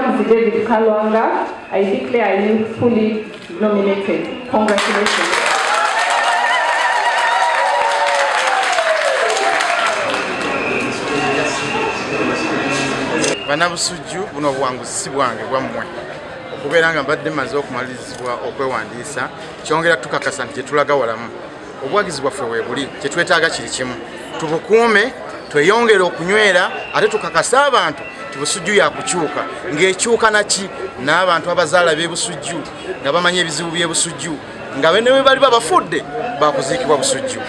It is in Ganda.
Mutamuzi David Kalwanga, I declare you fully nominated. Congratulations. Banabusujju buno bwanguzi si bwange bwammwe okubeera nga mbadde maze okumalizibwa okwewandiisa kyongera tukakasa nti gyetulaga walamu obwagizi bwaffe weebuli kyetwetaaga kiri kimu tubukuume tweyongere okunywera ate tukakasa abantu ti busujju yakukyuka ng'ekyuka naki n'abantu abazaala b'ebusujju nga bamanya ebizibu by'ebusujju nga bene bwe bali babafudde bakuziikibwa busujju.